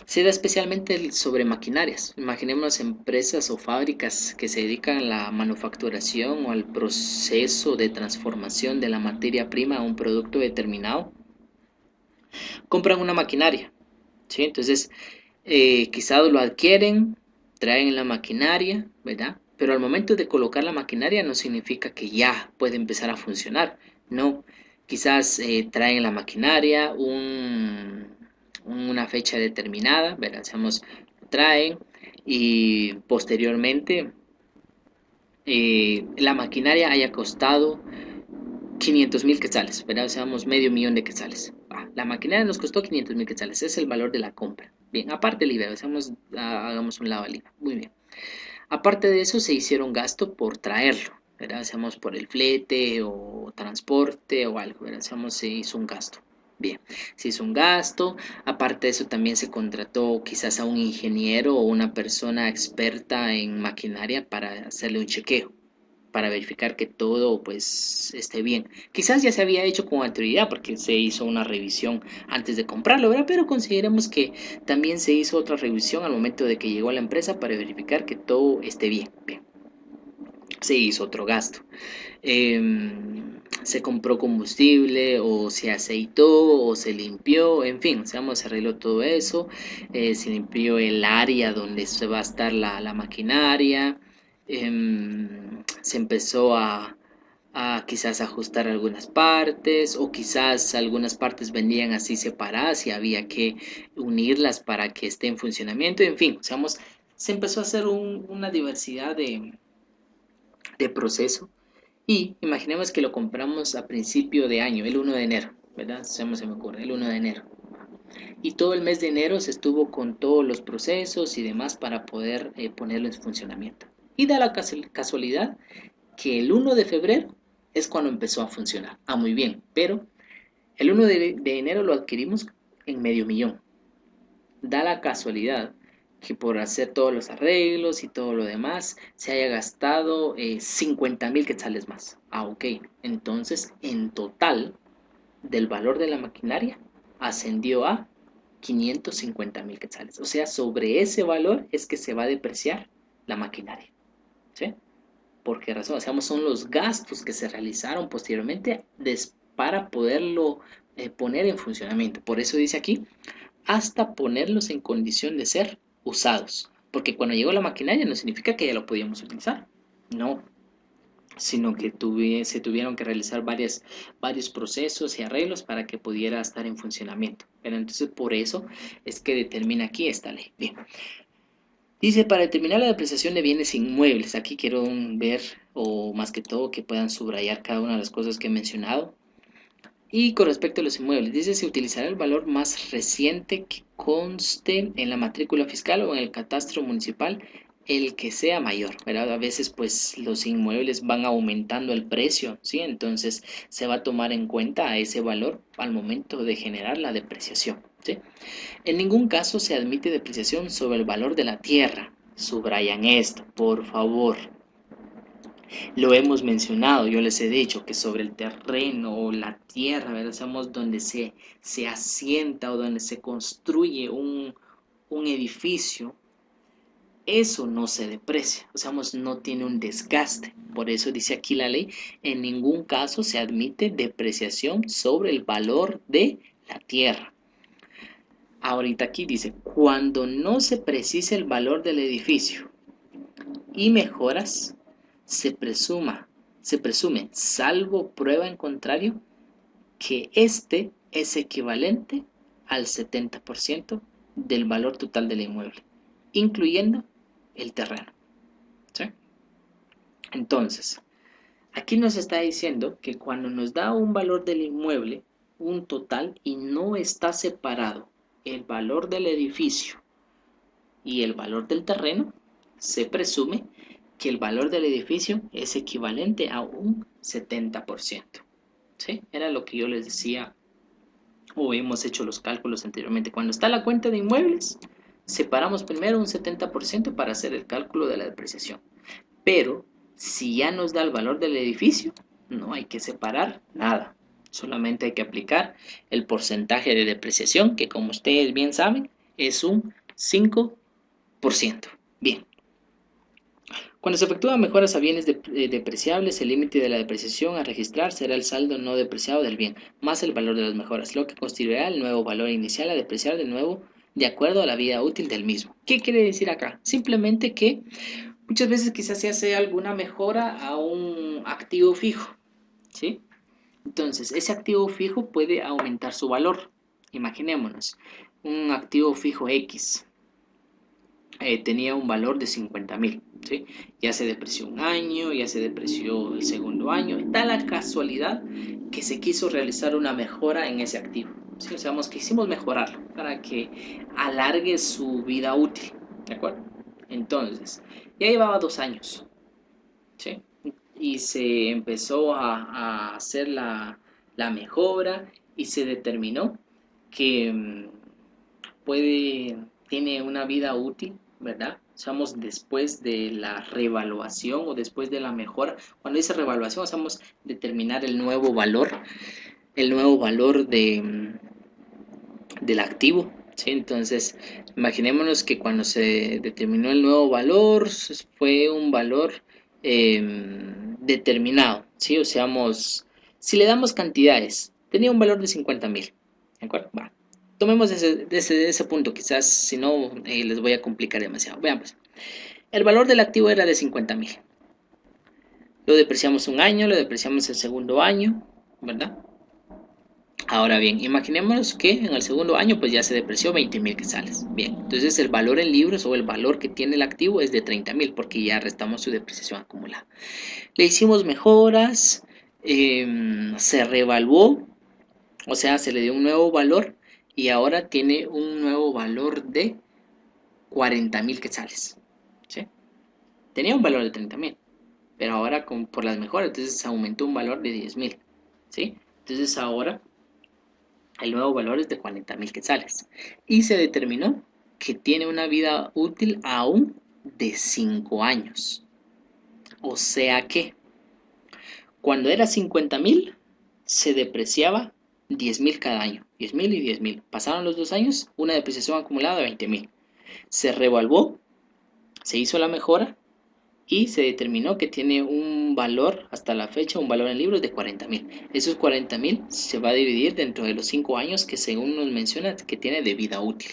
se da especialmente sobre maquinarias. Imaginemos empresas o fábricas que se dedican a la manufacturación o al proceso de transformación de la materia prima a un producto determinado. Compran una maquinaria, ¿sí? Entonces, quizás lo adquieren, traen la maquinaria, ¿verdad? Pero al momento de colocar la maquinaria no significa que ya puede empezar a funcionar. No, quizás traen la maquinaria, una fecha determinada, ¿verdad? Traen y posteriormente la maquinaria haya costado 500.000 quetzales, ¿verdad? Medio millón de quetzales. La maquinaria nos costó 500.000 quetzales, ese es el valor de la compra. Bien, aparte del IVA, hagamos un lado del IVA. Muy bien. Aparte de eso, se hicieron gasto por traerlo, ¿verdad? Por el flete o transporte o algo, ¿verdad? Se hizo un gasto. Bien, se hizo un gasto, aparte de eso también se contrató quizás a un ingeniero o una persona experta en maquinaria para hacerle un chequeo, para verificar que todo pues esté bien. Quizás ya se había hecho con anterioridad porque se hizo una revisión antes de comprarlo, ¿verdad? Pero consideremos que también se hizo otra revisión al momento de que llegó a la empresa para verificar que todo esté bien. Bien. Se hizo otro gasto. Se compró combustible o se aceitó o se limpió, en fin, se arregló todo eso, se limpió el área donde se va a estar la maquinaria, se empezó a quizás ajustar algunas partes o quizás algunas partes venían así separadas y había que unirlas para que esté en funcionamiento, en fin, se empezó a hacer una diversidad de proceso y imaginemos que lo compramos a principio de año, el 1 de enero, ¿verdad? Se me ocurre, el 1 de enero. Y todo el mes de enero se estuvo con todos los procesos y demás para poder ponerlo en funcionamiento. Y da la casualidad que el 1 de febrero es cuando empezó a funcionar. Ah, muy bien, pero el 1 de enero lo adquirimos en medio millón. Da la casualidad que por hacer todos los arreglos y todo lo demás se haya gastado 50.000 quetzales más. Ah, ok. Entonces, en total, del valor de la maquinaria ascendió a 550.000 quetzales. O sea, sobre ese valor es que se va a depreciar la maquinaria. ¿Sí? ¿Por qué razón? O sea, son los gastos que se realizaron posteriormente para poderlo poner en funcionamiento. Por eso dice aquí, hasta ponerlos en condición de ser usados. Porque cuando llegó la maquinaria no significa que ya lo podíamos utilizar. No, sino que se tuvieron que realizar varios procesos y arreglos para que pudiera estar en funcionamiento. Pero entonces por eso es que determina aquí esta ley. Bien. Dice, para determinar la depreciación de bienes inmuebles, aquí quiero ver, o más que todo, que puedan subrayar cada una de las cosas que he mencionado. Y con respecto a los inmuebles, dice, se utilizará el valor más reciente que conste en la matrícula fiscal o en el catastro municipal, el que sea mayor, ¿verdad? A veces pues los inmuebles van aumentando el precio, ¿sí? Entonces se va a tomar en cuenta ese valor al momento de generar la depreciación, ¿sí? En ningún caso se admite depreciación sobre el valor de la tierra. Subrayan esto, por favor. Lo hemos mencionado, yo les he dicho que sobre el terreno o la tierra, ¿verdad? Somos donde se asienta o donde se construye un edificio, eso no se deprecia, o sea, no tiene un desgaste. Por eso dice aquí la ley, en ningún caso se admite depreciación sobre el valor de la tierra. Ahorita aquí dice, cuando no se precise el valor del edificio y mejoras, se presume, salvo prueba en contrario, que este es equivalente al 70% del valor total del inmueble, incluyendo el terreno. ¿Sí? Entonces, aquí nos está diciendo que cuando nos da un valor del inmueble, un total, y no está separado el valor del edificio y el valor del terreno, se presume que el valor del edificio es equivalente a un 70%. ¿Sí? Era lo que yo les decía o hemos hecho los cálculos anteriormente. Cuando está la cuenta de inmuebles, separamos primero un 70% para hacer el cálculo de la depreciación. Pero si ya nos da el valor del edificio, no hay que separar nada. Solamente hay que aplicar el porcentaje de depreciación, que como ustedes bien saben, es un 5%. Bien. Cuando se efectúan mejoras a bienes depreciables, el límite de la depreciación a registrar será el saldo no depreciado del bien, más el valor de las mejoras, lo que constituirá el nuevo valor inicial a depreciar de nuevo de acuerdo a la vida útil del mismo. ¿Qué quiere decir acá? Simplemente que muchas veces quizás se hace alguna mejora a un activo fijo, ¿sí? Entonces, ese activo fijo puede aumentar su valor. Imaginémonos, un activo fijo X tenía un valor de 50.000, ¿sí? Ya se depreció un año, ya se depreció el segundo año. Da la casualidad que se quiso realizar una mejora en ese activo, ¿sí? O sea, quisimos mejorarlo para que alargue su vida útil, ¿de acuerdo? Entonces, ya llevaba 2 años, ¿sí? Y se empezó a hacer la mejora y se determinó que tiene una vida útil, ¿verdad? Usamos después de la revaluación o después de la mejora. Cuando dice revaluación, usamos determinar el nuevo valor del activo, ¿sí? Entonces, imaginémonos que cuando se determinó el nuevo valor, fue un valor determinado, ¿sí? O sea, si le damos cantidades, tenía un valor de 50.000, ¿de acuerdo? Va. Tomemos ese punto, quizás si no les voy a complicar demasiado. Veamos. El valor del activo era de 50.000. Lo depreciamos un año, lo depreciamos el segundo año, ¿verdad? Ahora bien, imaginémonos que en el segundo año pues ya se depreció 20.000 quetzales. Bien, entonces el valor en libros o el valor que tiene el activo es de 30.000 porque ya restamos su depreciación acumulada. Le hicimos mejoras, se revaluó, o sea, se le dio un nuevo valor y ahora tiene un nuevo valor de 40.000 quetzales. ¿Sí? Tenía un valor de 30.000, pero ahora por las mejoras, entonces aumentó un valor de 10.000. ¿Sí? Entonces ahora el nuevo valor es de 40.000 quetzales. Y se determinó que tiene una vida útil aún de 5 años. O sea que cuando era 50.000, se depreciaba 10.000 cada año. 10.000 y 10.000. Pasaron los 2 años, una depreciación acumulada de 20.000. Se revaluó, se hizo la mejora y se determinó que tiene un valor, hasta la fecha, un valor en libros de 40.000. Esos 40.000 se va a dividir dentro de los 5 años que según nos menciona que tiene de vida útil.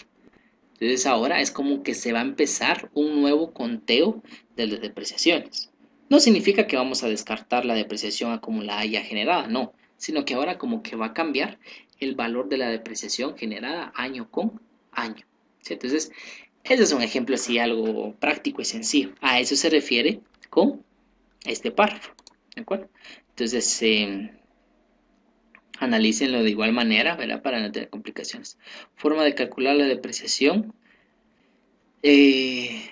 Entonces ahora es como que se va a empezar un nuevo conteo de las depreciaciones. No significa que vamos a descartar la depreciación acumulada ya generada, no, sino que ahora como que va a cambiar el valor de la depreciación generada año con año. ¿Sí? Entonces, ese es un ejemplo así algo práctico y sencillo. A eso se refiere con este párrafo. ¿De acuerdo? Entonces, analícenlo de igual manera, ¿verdad? Para no tener complicaciones. Forma de calcular la depreciación. Eh,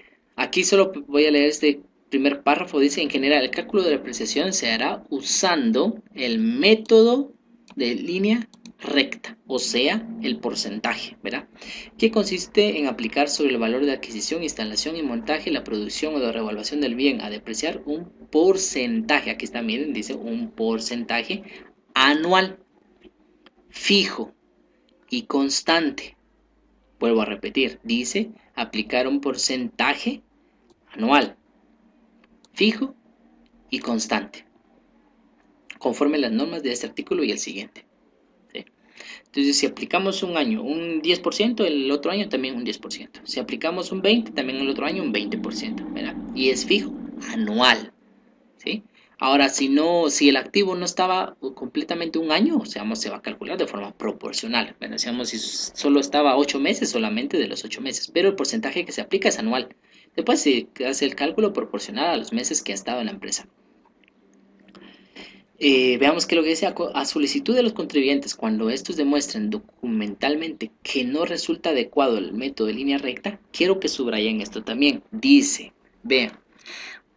Aquí solo voy a leer este primer párrafo. Dice, en general, el cálculo de la depreciación se hará usando el método de línea recta, o sea, el porcentaje, ¿verdad? Que consiste en aplicar sobre el valor de adquisición, instalación y montaje, la producción o la revaluación del bien, a depreciar un porcentaje. Aquí también dice un porcentaje anual, fijo y constante. Vuelvo a repetir, dice aplicar un porcentaje anual, fijo y constante, conforme las normas de este artículo y el siguiente. ¿Sí? Entonces, si aplicamos un año un 10%, el otro año también un 10%. Si aplicamos un 20%, también el otro año un 20%. ¿Verdad? Y es fijo, anual. ¿Sí? Ahora, si el activo no estaba completamente un año, o sea, se va a calcular de forma proporcional. Bueno, si solo estaba 8 meses, solamente de los 8 meses, pero el porcentaje que se aplica es anual. Después se hace el cálculo proporcional a los meses que ha estado en la empresa. Veamos qué es lo que dice a solicitud de los contribuyentes, cuando estos demuestren documentalmente que no resulta adecuado el método de línea recta, quiero que subrayen esto también. Dice, vean,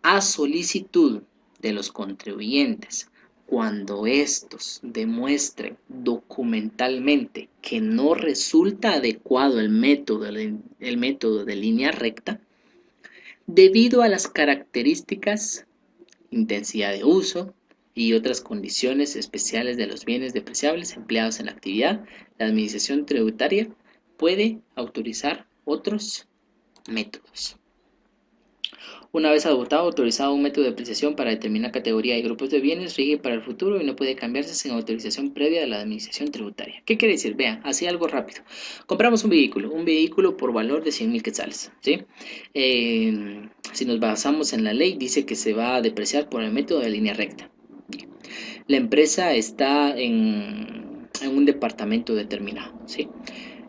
a solicitud de los contribuyentes, cuando estos demuestren documentalmente que no resulta adecuado el método de línea recta, debido a las características, intensidad de uso y otras condiciones especiales de los bienes depreciables empleados en la actividad, la Administración Tributaria puede autorizar otros métodos. Una vez adoptado, autorizado un método de apreciación para determinar categoría y grupos de bienes, rige para el futuro y no puede cambiarse sin autorización previa de la Administración Tributaria. ¿Qué quiere decir? Vean, así algo rápido. Compramos un vehículo por valor de 100.000 quetzales, ¿sí? Si nos basamos en la ley, dice que se va a depreciar por el método de línea recta. La empresa está en un departamento determinado, ¿sí?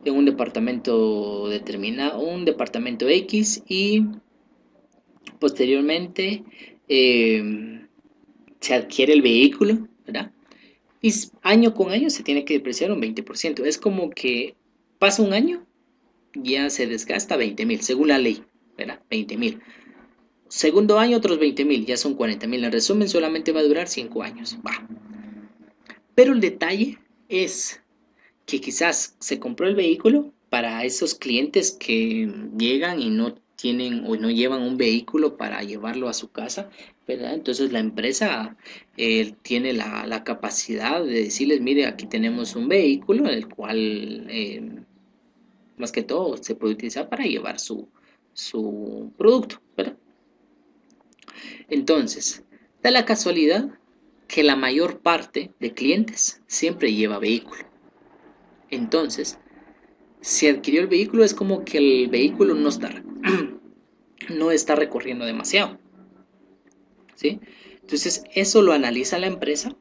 En un departamento determinado, un departamento X, y posteriormente se adquiere el vehículo, ¿verdad? Y año con año se tiene que depreciar un 20%. Es como que pasa un año, ya se desgasta 20.000, según la ley, ¿verdad? 20.000. Segundo año otros 20.000, ya son 40.000. En resumen, solamente va a durar 5 años. Va. Pero el detalle es que quizás se compró el vehículo para esos clientes que llegan y no tienen o no llevan un vehículo para llevarlo a su casa, ¿verdad? Entonces la empresa tiene la capacidad de decirles, mire, aquí tenemos un vehículo, el cual más que todo se puede utilizar para llevar su producto, ¿verdad? Entonces, da la casualidad que la mayor parte de clientes siempre lleva vehículo. Entonces, si adquirió el vehículo es como que el vehículo no está recorriendo demasiado, ¿sí? Entonces, eso lo analiza la empresa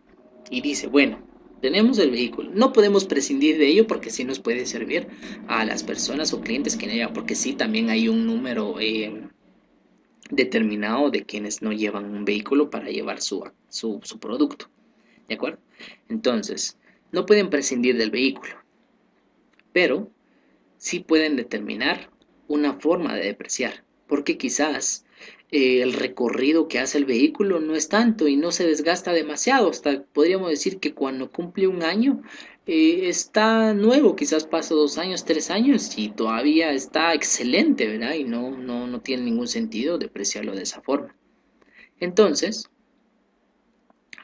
y dice, bueno, tenemos el vehículo, no podemos prescindir de ello porque sí nos puede servir a las personas o clientes que no llevan, porque sí también hay un número determinado de quienes no llevan un vehículo para llevar su producto, ¿de acuerdo? Entonces, no pueden prescindir del vehículo. pero sí pueden determinar una forma de depreciar, porque quizás el recorrido que hace el vehículo no es tanto y no se desgasta demasiado. Hasta podríamos decir que cuando cumple un año está nuevo, quizás pasó 2 años, 3 años y todavía está excelente, ¿verdad? Y no tiene ningún sentido depreciarlo de esa forma. Entonces,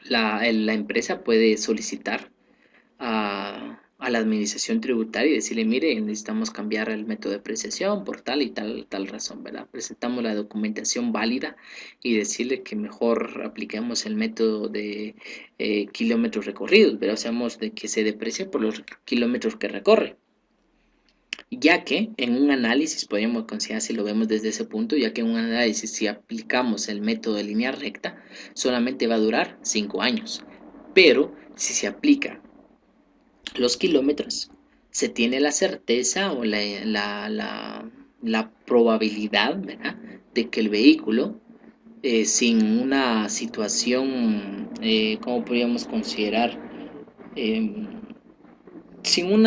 la empresa puede solicitar a la administración tributaria y decirle, mire, necesitamos cambiar el método de apreciación por tal y tal razón, ¿verdad? Presentamos la documentación válida y decirle que mejor apliquemos el método de kilómetros recorridos, ¿verdad? O sea, de que se deprecie por los kilómetros que recorre. Ya que en un análisis, podríamos considerar si lo vemos desde ese punto, ya que en un análisis si aplicamos el método de línea recta, solamente va a durar 5 años. Pero si se aplica los kilómetros, se tiene la certeza o la probabilidad, ¿verdad?, de que el vehículo, sin una situación, ¿cómo podríamos considerar? Eh, sin un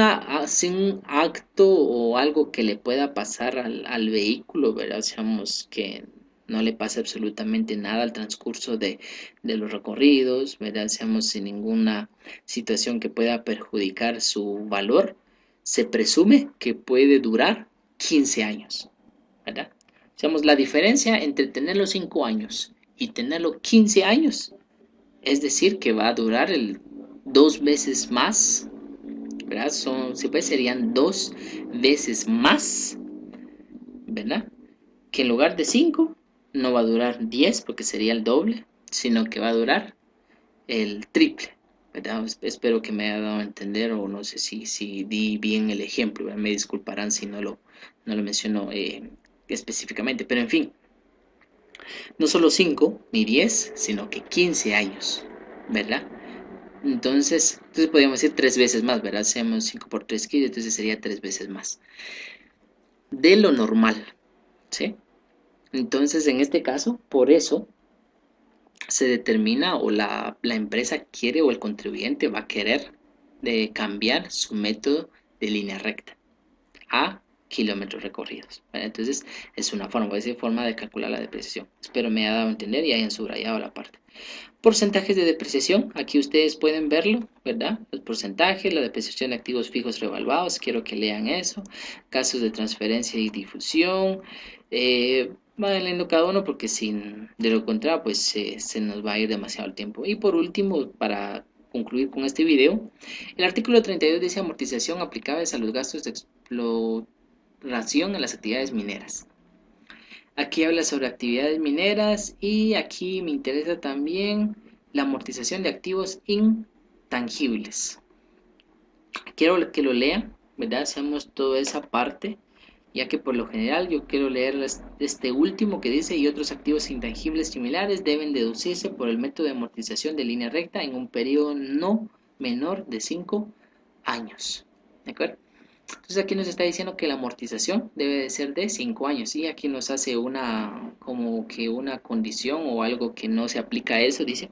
acto o algo que le pueda pasar al vehículo, ¿verdad? Digamos que no le pase absolutamente nada al transcurso de los recorridos, ¿verdad? Seamos sin ninguna situación que pueda perjudicar su valor, se presume que puede durar 15 años, ¿verdad? Seamos la diferencia entre tenerlo 5 años y tenerlo 15 años, es decir, que va a durar 2 veces más, ¿verdad? Serían 2 veces más, ¿verdad? Que en lugar de 5 no va a durar 10 porque sería el doble, sino que va a durar el triple, ¿verdad? Espero que me haya dado a entender, o no sé si di bien el ejemplo, ¿verdad? Me disculparán si no lo menciono específicamente, pero en fin, no solo 5 ni 10, sino que 15 años, ¿verdad? Entonces podríamos decir 3 veces más, ¿verdad? Hacemos 5 por 3 15, entonces sería 3 veces más de lo normal, ¿sí? Entonces, en este caso, por eso se determina, o la empresa quiere o el contribuyente va a querer de cambiar su método de línea recta a kilómetros recorridos, ¿vale? Entonces, es forma de calcular la depreciación. Espero me haya dado a entender y hayan subrayado la parte. Porcentajes de depreciación, aquí ustedes pueden verlo, ¿verdad? Los porcentajes, la depreciación de activos fijos revaluados, quiero que lean eso, casos de transferencia y difusión, van leyendo cada uno porque de lo contrario pues se nos va a ir demasiado el tiempo. Y por último, para concluir con este video, el artículo 32 dice amortización aplicables a los gastos de exploración en las actividades mineras. Aquí habla sobre actividades mineras y aquí me interesa también la amortización de activos intangibles. Quiero que lo lean, ¿verdad? Hacemos toda esa parte, ya que por lo general yo quiero leer este último que dice y otros activos intangibles similares deben deducirse por el método de amortización de línea recta en un periodo no menor de 5 años. ¿De acuerdo? Entonces aquí nos está diciendo que la amortización debe de ser de 5 años y aquí nos hace como que una condición o algo que no se aplica a eso. Dice,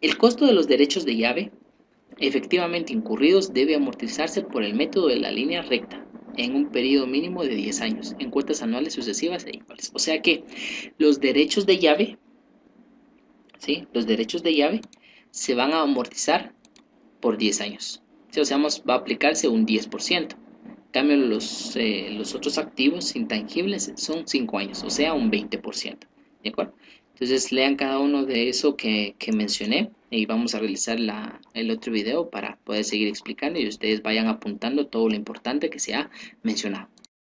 el costo de los derechos de llave efectivamente incurridos debe amortizarse por el método de la línea recta en un periodo mínimo de 10 años, en cuotas anuales sucesivas e iguales. O sea que los derechos de llave, ¿sí? Los derechos de llave se van a amortizar por 10 años. O sea, va a aplicarse un 10%. En cambio, los otros activos intangibles son 5 años, o sea, un 20%. ¿De acuerdo? Entonces, lean cada uno de eso que mencioné y vamos a realizar el otro video para poder seguir explicando y ustedes vayan apuntando todo lo importante que se ha mencionado.